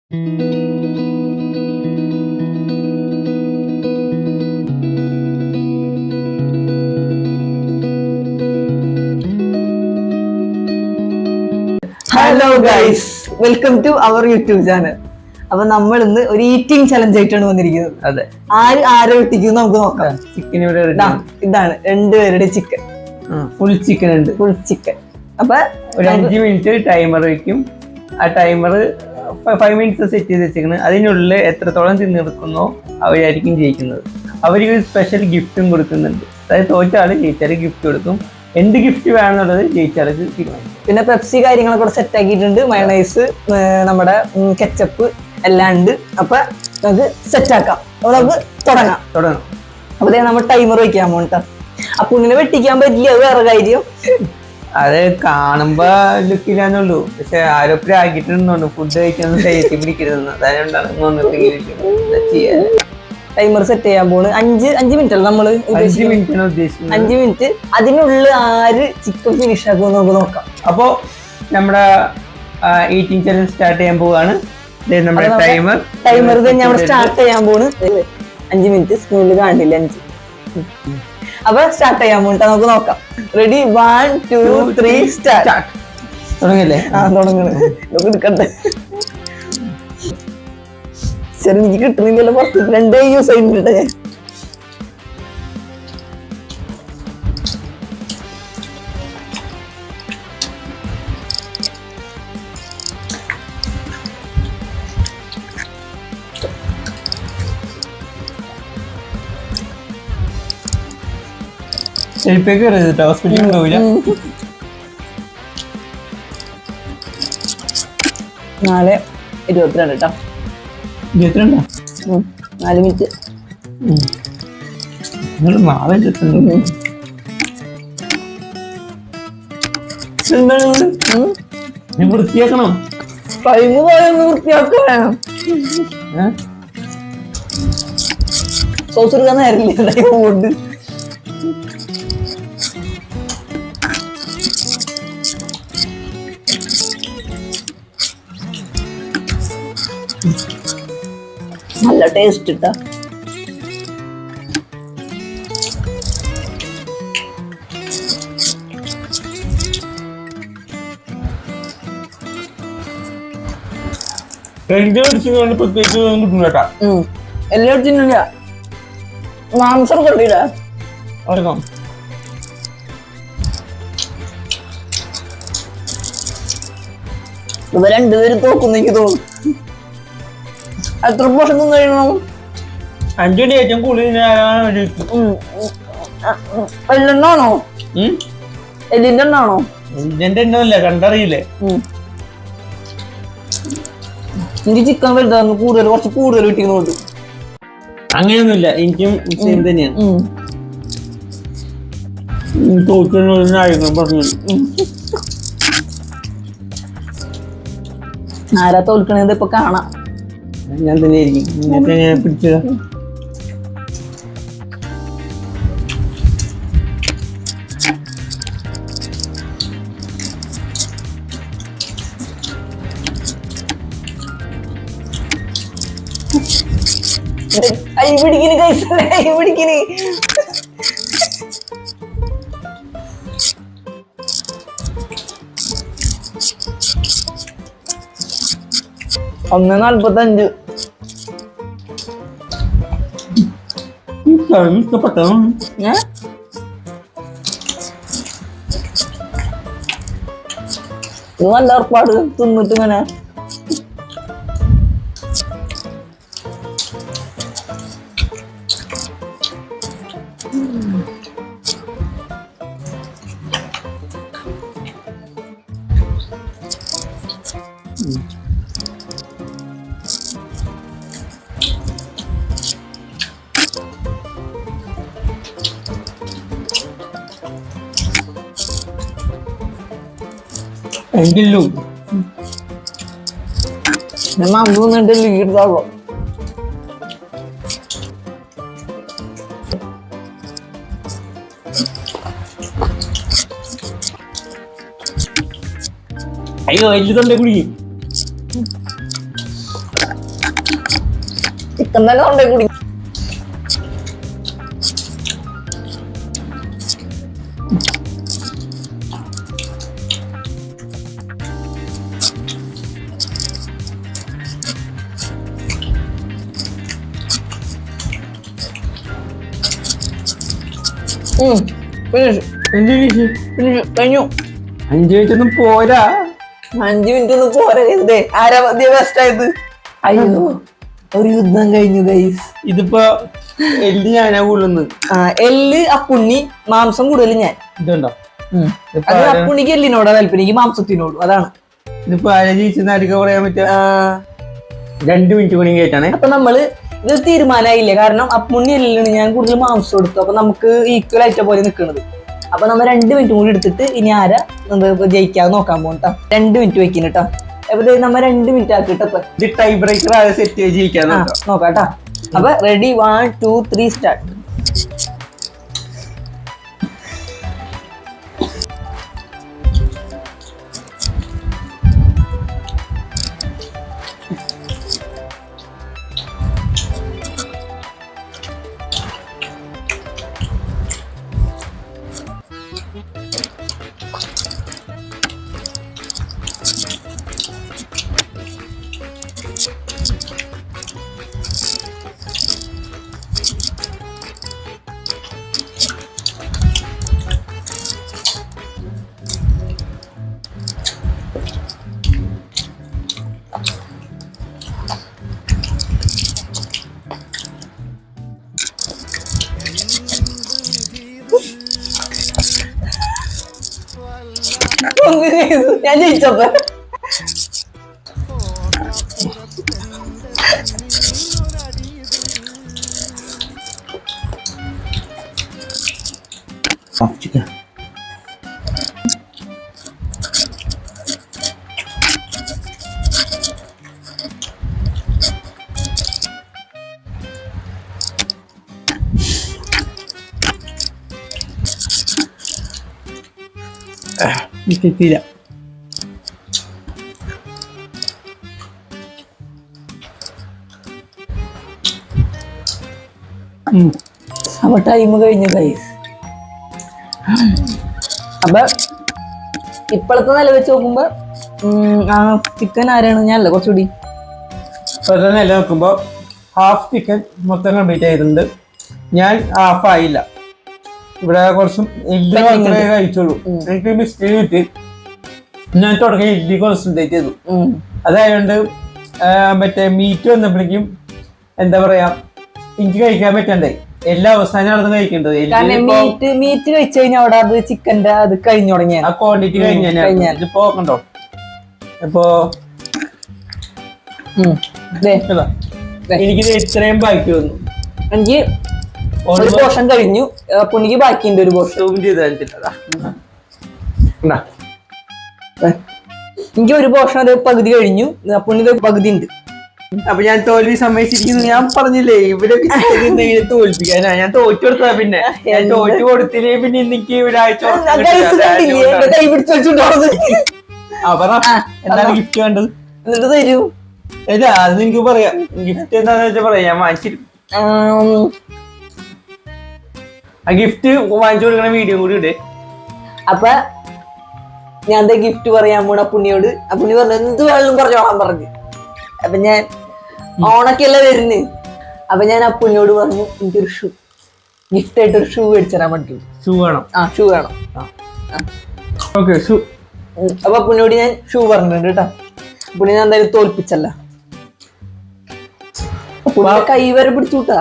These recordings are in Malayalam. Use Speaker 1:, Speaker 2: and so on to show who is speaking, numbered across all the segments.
Speaker 1: Hello guys, welcome to our YouTube channel. അപ്പൊ നമ്മൾ ഇന്ന് ഒരു ഈറ്റിംഗ് ചലഞ്ച് ആയിട്ടാണ് വന്നിരിക്കുന്നത്.
Speaker 2: അതെ,
Speaker 1: ആരെ വെട്ടിക്കും നമുക്ക് നോക്കാം.
Speaker 2: ചിക്കൻ ഇവിടെ
Speaker 1: ഇതാണ് രണ്ടുപേരുടെ ചിക്കൻ,
Speaker 2: ഫുൾ ചിക്കൻ ഉണ്ട്.
Speaker 1: Full chicken. അപ്പൊ
Speaker 2: ഒരു 5 മിനിറ്റ് ടൈമർ വെക്കും. ആ ടൈമർ 5 മിനിറ്റ്സ് സെറ്റ് ചെയ്ത് വെച്ചിരിക്കുന്നത്. അതിനുള്ളിൽ എത്രത്തോളം തിന്നെടുക്കുന്നോ അവരായിരിക്കും ജയിക്കുന്നത്. അവർക്ക് ഒരു സ്പെഷ്യൽ ഗിഫ്റ്റും കൊടുക്കുന്നുണ്ട്. അതായത് തോറ്റാൾ ജയിച്ചാൽ ഗിഫ്റ്റ് കൊടുക്കും. എന്ത് ഗിഫ്റ്റ് വേണമെന്നുള്ളത് ജയിച്ചാൾക്ക് തീരുമാനിക്കും.
Speaker 1: പിന്നെ പെപ്സി കാര്യങ്ങളൊക്കെ കൂടെ സെറ്റ് ആക്കിയിട്ടുണ്ട്. മയണൈസ്, നമ്മുടെ കെച്ചപ്പ് എല്ലാം ഉണ്ട്. അപ്പൊ നമുക്ക് സെറ്റ് ആക്കാം. അപ്പൊ നമുക്ക് തുടങ്ങാം. അപ്പൊ നമ്മൾ ടൈമർ വെക്കാൻ പോകട്ടോ. അപ്പൊ ഇങ്ങനെ വെട്ടിക്കാൻ പറ്റില്ല, അത് വേറെ കാര്യം.
Speaker 2: അത് കാണുമ്പോ ലുക്കില്ലാന്നുള്ളൂ. പക്ഷെ ആരൊക്കെ ആക്കിയിട്ടുണ്ടോ ഫുഡ് കഴിക്കാൻ ശരീരത്തിൽ പിടിക്കരുതെന്ന്. അതുകൊണ്ടാണ്
Speaker 1: ടൈമർ സെറ്റ് ചെയ്യാൻ പോണ്. 5 മിനിറ്റ് അല്ല നമ്മള്
Speaker 2: 5 മിനിറ്റാണ് ഉദ്ദേശിക്കുന്നത്.
Speaker 1: 5 മിനിറ്റ്. അതിനുള്ളിൽ ആര് ചിക്കൻ ഫിനിഷ് ആക്കുമെന്ന് നമുക്ക് നോക്കാം.
Speaker 2: അപ്പോ നമ്മുടെ ഈറ്റിംഗ് ചലഞ്ച് സ്റ്റാർട്ട് ചെയ്യാൻ പോവാണ്. നമ്മുടെ ടൈമർ
Speaker 1: നമ്മൾ സ്റ്റാർട്ട് ചെയ്യാൻ പോണ്. 5 മിനിറ്റ് സ്ക്രീനിൽ കാണില്ല. 5. അപ്പൊ സ്റ്റാർട്ട് ചെയ്യാൻ പോണിട്ട് നമുക്ക് നോക്കാം. Ready, 1 2 3 start.
Speaker 2: തുടങ്ങല്ലേ?
Speaker 1: തുടങ്ങണേ. എടുക്കട്ടെ. ശരി, എനിക്ക് കിട്ടുന്നില്ലല്ലോ. പുറത്ത് 2 യൂസ് ചെയ്യുന്നുണ്ട് ഞാൻ.
Speaker 2: ഹോസ്പിറ്റലിൽ ഉണ്ടാവില്ല.
Speaker 1: 4:22 കേട്ടോ.
Speaker 2: 22
Speaker 1: 4 മിനിറ്റ്.
Speaker 2: വൃത്തിയാക്കണം.
Speaker 1: ടൈം പോയൊന്ന് വൃത്തിയാക്കണം. സോസ് എടുക്കാൻ നേരില്ല. ടൈം കൊണ്ട് നല്ല ടേസ്റ്റ് ഇട്ടാ. എല്ലാം തിന്നില്ല. മാംസം കൊണ്ടില്ല. ഇവ രണ്ടുപേരും തോക്കുന്നു എനിക്ക് തോന്നുന്നു. എത്ര പോഷൻ തിന്നു കഴിയണം?
Speaker 2: 5 മിനിറ്റ് ഏറ്റവും കൂടുതൽ
Speaker 1: എല്ലെണ്ണാണോ? എല്ലിന്റെ എണ്ണാണോ?
Speaker 2: എല്ലിന്റെ എണ്ണല്ല, കണ്ടറിയില്ലേ?
Speaker 1: എനിക്ക് ചിക്കൻ വലുതാന്ന് കുറച്ച് കൂടുതൽ കിട്ടിയുന്നുണ്ട്.
Speaker 2: അങ്ങനെയൊന്നുമില്ല, എനിക്കും സെയിം തന്നെയാണ്.
Speaker 1: ആരാ തോൽക്കണത് ഇപ്പൊ കാണാം.
Speaker 2: ഞാൻ തന്നെയായിരിക്കും. ഇന്നത്തെ ഞാൻ പിടിച്ചത്.
Speaker 1: കൈ പിടിക്കിന്. ഒന്ന് 45.
Speaker 2: ഇഷ്ടപ്പെട്ടോ?
Speaker 1: നല്ല ഏർപ്പാട് തിന്നിട്ട് ഇങ്ങനെ.
Speaker 2: എങ്കിലും
Speaker 1: മാമ്പൂന്നുണ്ട് ലീഡാവോ.
Speaker 2: അയ്യോ എല്ലുതൊണ്ടേ കുടിക്കും.
Speaker 1: ചിക്കൻ തന്നെ കൊണ്ടേ കുടി. കഴിഞ്ഞു.
Speaker 2: 5 മിനിറ്റ് ഒന്നും പോരാ.
Speaker 1: 5 മിനിറ്റ് ഒന്നും പോരാ. ഇതേ ആരാ ബെസ്റ്റ് ആയത്? അയ്യോ, ഒരു യുദ്ധം കഴിഞ്ഞു ഗൈസ്.
Speaker 2: ഇതിപ്പോ എല്ല് ഞാനാ കൂടുതൽ.
Speaker 1: എല്ല് അപ്പുണ്ണി, മാംസം കൂടുതൽ ഞാൻ.
Speaker 2: ഇതുണ്ടോ?
Speaker 1: അത് അപ്പുണ്ണിക്ക് എല്ലിനോടാ താല്പര്യം, എനിക്ക് മാംസത്തിനോടും. അതാണ്.
Speaker 2: ഇതിപ്പോ ആരാ ജയിച്ചെന്ന് ആർക്കാ പറയാൻ പറ്റുക? 2 മിനിറ്റ് കൂടി കേട്ടാണ്.
Speaker 1: അപ്പൊ നമ്മള് ഇത് തീരുമാനമായില്ലേ, കാരണം അപ്പുണ്ണി എല്ലാണ്, ഞാൻ കൂടുതൽ മാംസം എടുത്തു. അപ്പൊ നമുക്ക് ഈക്വൽ ആയിട്ട പോലെ നിൽക്കുന്നത്. അപ്പൊ നമ്മൾ 2 മിനിറ്റ് കൂടി എടുത്തിട്ട് ഇനി ആരാ ജയിക്കാതെ നോക്കാൻ പോകും കേട്ടോ. 2 മിനിറ്റ് വെക്കുന്നു കേട്ടോ. അപ്പൊ നമ്മ 2 മിനിറ്റ് ആക്കിട്ടപ്പോ
Speaker 2: ഇത് ടൈ ബ്രേക്കർ ആരെ സെറ്റ് ചെയ്ത് ജയിക്കാൻ
Speaker 1: നോക്കാം കേട്ടോ. അപ്പൊ റെഡി, 1 2 3 സ്റ്റാർട്ട്. ഞാൻ ജയിച്ചപ്പോ
Speaker 2: കിട്ടിയില്ല.
Speaker 1: അപ്പൊ ടൈം കഴിഞ്ഞു ഗൈസ്. അപ്പൊ ഇപ്പോഴത്തെ നില വെച്ച് നോക്കുമ്പോ ചിക്കൻ ആരാണ്? ഞാനല്ല, കുറച്ചുകൂടി
Speaker 2: ഇപ്പോഴത്തെ നില നോക്കുമ്പോ ഹാഫ് ചിക്കൻ മൊത്തം കംപ്ലീറ്റ് ആയിട്ടുണ്ട്. ഞാൻ ഹാഫ് ആയില്ല. ഇവിടെ കുറച്ചും എല്ല് മാത്രമേ കഴിച്ചുള്ളൂ. എനിക്ക് മിസ്റ്റേക്ക് കിട്ടി. ഞാൻ തുടങ്ങി എല്ല് കോൺസെൻട്രേറ്റ് ചെയ്തു. അതായതുകൊണ്ട് മറ്റേ മീറ്റ് വന്നപ്പോഴേക്കും എന്താ പറയാ, എനിക്ക് കഴിക്കാൻ പറ്റണ്ടേ. എല്ലാ അവസാനമാണ് കഴിക്കേണ്ടത്.
Speaker 1: മീറ്റ് കഴിച്ചു കഴിഞ്ഞാൽ അവിടെ അത് ചിക്കന്റെ അത് കഴിഞ്ഞു തുടങ്ങിയ
Speaker 2: ആ ക്വാണ്ടിറ്റി കഴിഞ്ഞാൽ ഇതിപ്പോ കണ്ടോ. ഇപ്പോ എനിക്കിത് ഇത്രയും ബാക്കി വന്നു.
Speaker 1: എനിക്ക് ഒരു പോർഷൻ കഴിഞ്ഞു, പുണ്ണിക്ക് ബാക്കിയുണ്ട് ഒരു പോർഷൻ. എനിക്ക് ഒരു പോർഷൻ അത് പകുതി കഴിഞ്ഞു, പുണ്ണിത് പകുതി ഉണ്ട്.
Speaker 2: അപ്പൊ ഞാൻ തോൽവി സമ്മതിച്ചിരിക്കുന്നു. ഞാൻ പറഞ്ഞില്ലേ ഇവരൊക്കെ തോൽപ്പിക്കാനാ. ഞാൻ തോറ്റു കൊടുത്താ, പിന്നെ ഞാൻ തോറ്റു കൊടുത്തില്ലേ പിന്നെ എനിക്ക് ഒരാഴ്ച എന്താണ് ഗിഫ്റ്റ് വേണ്ടത്?
Speaker 1: എന്നിട്ട് തരൂ.
Speaker 2: ഇല്ല, അത് എനിക്ക് പറയാം. ഗിഫ്റ്റ് എന്താന്ന് വെച്ചാൽ പറയാം, ഞാൻ വാങ്ങിച്ചിരും. ആ ഗിഫ്റ്റ് വാങ്ങിച്ചു കൊടുക്കണ വീഡിയോ കൂടി ഉണ്ട്.
Speaker 1: അപ്പൊ ഞാൻ എന്താ ഗിഫ്റ്റ് പറയാൻ പോണ പുണ്ണിയോട്. ആ പുണ്ണി പറഞ്ഞു എന്ത് വേണമെങ്കിലും പറഞ്ഞോളാൻ പറഞ്ഞു. അപ്പൊ ഞാൻ ഓണൊക്കെയല്ലേ വരുന്നത്. അപ്പൊ ഞാൻ ആ പുണ്ണിയോട് പറഞ്ഞു എനിക്കൊരു ഷൂ ഗിഫ്റ്റ് ആയിട്ട് ഒരു ഷൂ മേടിച്ചു തരാൻ പറ്റും.
Speaker 2: ഷൂ വേണം?
Speaker 1: ഷൂ വേണം.
Speaker 2: Okay, shoe.
Speaker 1: അപ്പൊ പുണ്ണിയോട് ഞാൻ ഷൂ പറഞ്ഞിട്ടുണ്ട് കേട്ടോ. പുണ്ണി ഞാൻ എന്തായാലും തോൽപ്പിച്ചല്ല. കൈ വരെ പിടിച്ചുട്ടാ.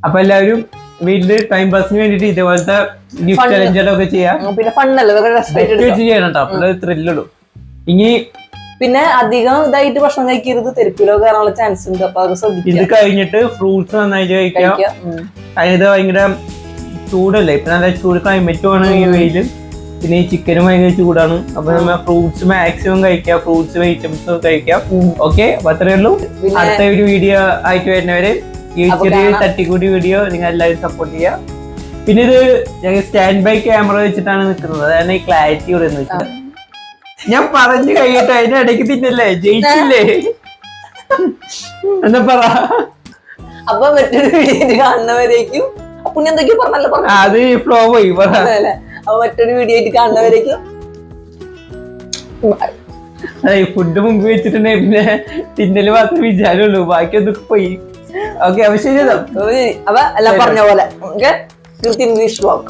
Speaker 2: അപ്പൊ എല്ലാവരും വീട്ടില് ടൈം പാസിന് വേണ്ടിട്ട് ഇതേപോലത്തെ ഗിഫ്റ്റ് ചലഞ്ചൊക്കെ ചെയ്യാം.
Speaker 1: പിന്നെ ഫണ്ണല്ലേ
Speaker 2: ചെയ്യണം കേട്ടോ. അപ്പൊ ത്രില്ലിടും. ഇനി
Speaker 1: പിന്നെ അധികം ഇതായിട്ട് ഭക്ഷണം കഴിക്കരുത്, തെരുപ്പിലോ കയറാനുള്ള ചാൻസ് ഉണ്ട്. അപ്പൊ അത് ശ്രദ്ധിക്കുക.
Speaker 2: ഇത് കഴിഞ്ഞിട്ട് ഫ്രൂട്ട്സ് നന്നായിട്ട് കഴിക്കാം. അതായത് ഭയങ്കര ചൂടല്ലേ, ഇപ്പൊ നല്ല ചൂട് ക്ലൈമറ്റുമാണ് ഈ വെയില്. പിന്നെ ഈ ചിക്കനും ഭയങ്കര ചൂടാണ്. അപ്പൊ നമ്മൾ ഫ്രൂട്ട്സ് മാക്സിമം കഴിക്കാം, ഫ്രൂട്ട്സ് ഐറ്റംസ് കഴിക്കാം. ഓക്കെ, അപ്പൊ അത്രയേ ഉള്ളൂ. അടുത്ത ഒരു വീഡിയോ ആയിട്ട് വരുന്നവരെ ഈ ചെറിയ തട്ടിക്കൂടി വീഡിയോ നിങ്ങൾ എല്ലാവരും സപ്പോർട്ട് ചെയ്യുക. പിന്നെ ഇത് ഞങ്ങൾ സ്റ്റാൻഡ് ബൈ ക്യാമറ വെച്ചിട്ടാണ് നിൽക്കുന്നത്. അതാണ് ഈ ക്ലാരിറ്റി പറയുന്നത്. ഞാൻ പറഞ്ഞു കഴിയട്ടെ, അതിന്റെ ഇടയ്ക്ക് തിന്നല്ലേ ജയിച്ചില്ലേ. എന്താ പറ.
Speaker 1: അപ്പൊ മറ്റൊരു വീഡിയോ കാണുന്നവരേക്കും പുണ്യ എന്തൊക്കെയോ പറഞ്ഞല്ലോ പറഞ്ഞു.
Speaker 2: അത് ഫ്ലോ പോയി പറ.
Speaker 1: അപ്പൊ മറ്റൊരു വീഡിയോ ആയിട്ട് കാണുന്നവരേക്കും
Speaker 2: ഫുഡ് മുമ്പ് വെച്ചിട്ടുണ്ടെങ്കിൽ പിന്നെ തിന്നല് മാത്രമേ വിചാരമുള്ളൂ, ബാക്കിയൊന്നും പോയി. ഓക്കെ, അപ്പൊ ശരി.
Speaker 1: അപ്പൊ എല്ലാം പറഞ്ഞ പോലെ ഇംഗ്ലീഷ് വ്ലോഗ്.